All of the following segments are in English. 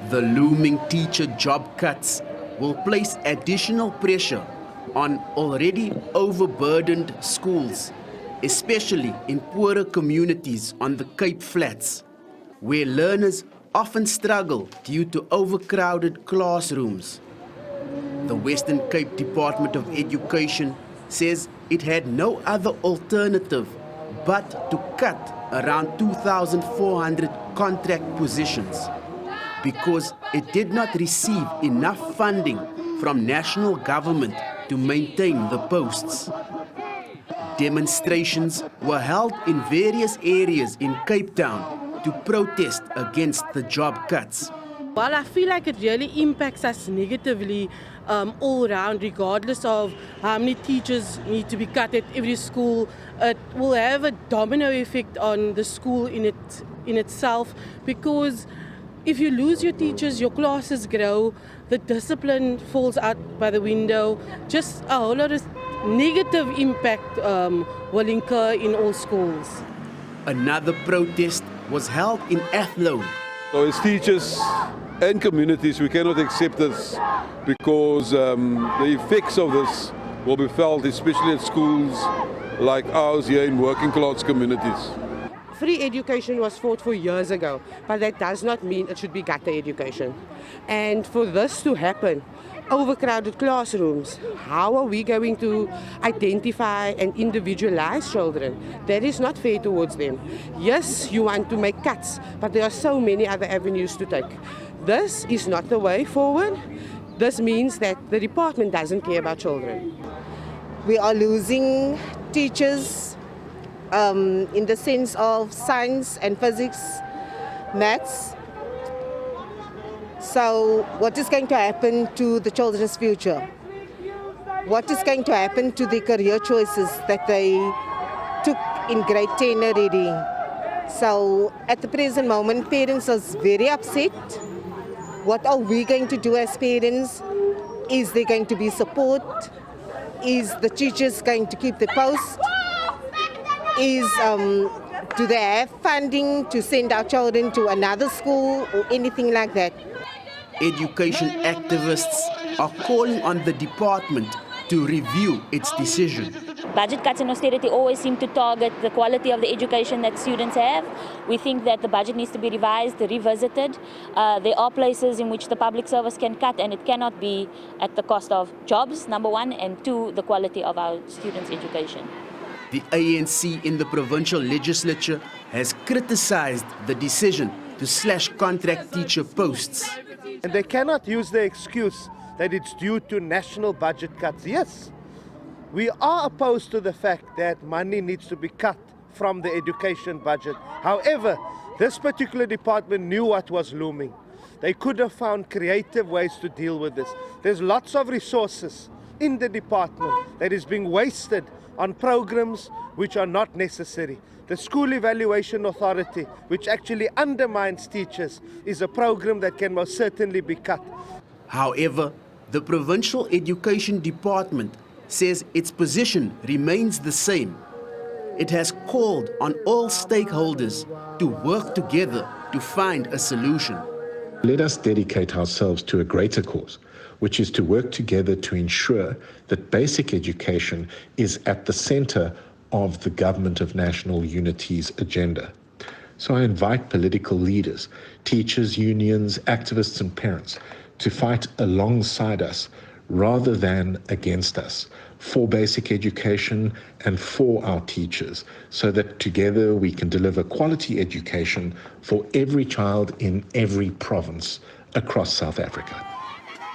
The looming teacher job cuts will place additional pressure on already overburdened schools, especially in poorer communities on the Cape Flats, where learners often struggle due to overcrowded classrooms. The Western Cape Department of Education says it had no other alternative but to cut around 2,400 contract positions because it did not receive enough funding from national government to maintain the posts. Demonstrations were held in various areas in Cape Town to protest against the job cuts. Well, I feel like it really impacts us negatively all around, regardless of how many teachers need to be cut at every school. It will have a domino effect on the school in itself, because if you lose your teachers, your classes grow, the discipline falls out by the window. Just a whole lot of negative impact will incur in all schools. Another protest was held in Athlone. So as teachers and communities, we cannot accept this because the effects of this will be felt, especially at schools like ours here in working class communities. Free education was fought for years ago, but that does not mean it should be gutter education. And for this to happen, overcrowded classrooms, how are we going to identify and individualize children? That is not fair towards them. Yes, you want to make cuts, but there are so many other avenues to take. This is not the way forward. This means that the department doesn't care about children. We are losing teachers in the sense of science and physics, maths. So what is going to happen to the children's future? What is going to happen to the career choices that they took in grade 10 already? So at the present moment, parents are very upset. What are we going to do as parents? Is there going to be support? Is the teachers going to keep the post? Do they have funding to send our children to another school or anything like that? Education activists are calling on the department to review its decision. Budget cuts and austerity always seem to target the quality of the education that students have. We think that the budget needs to be revised, revisited. There are places in which the public service can cut, and it cannot be at the cost of jobs, number one, and two, the quality of our students' education. The ANC in the provincial legislature has criticized the decision to slash contract teacher posts. And they cannot use the excuse that it's due to national budget cuts. Yes, we are opposed to the fact that money needs to be cut from the education budget. However, this particular department knew what was looming. They could have found creative ways to deal with this. There's lots of resources in the department that is being wasted on programs which are not necessary. The School Evaluation Authority, which actually undermines teachers, is a program that can most certainly be cut. However, the Provincial Education Department says its position remains the same. It has called on all stakeholders to work together to find a solution. Let us dedicate ourselves to a greater cause, which is to work together to ensure that basic education is at the center of the Government of National Unity's agenda. So I invite political leaders, teachers, unions, activists and parents to fight alongside us rather than against us for basic education and for our teachers, so that together we can deliver quality education for every child in every province across South Africa.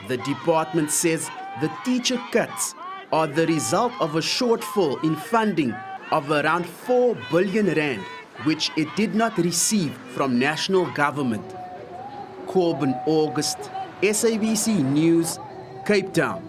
The department says the teacher cuts are the result of a shortfall in funding of around 4 billion rand, which it did not receive from national government. Corbin August, SABC News, Cape Town.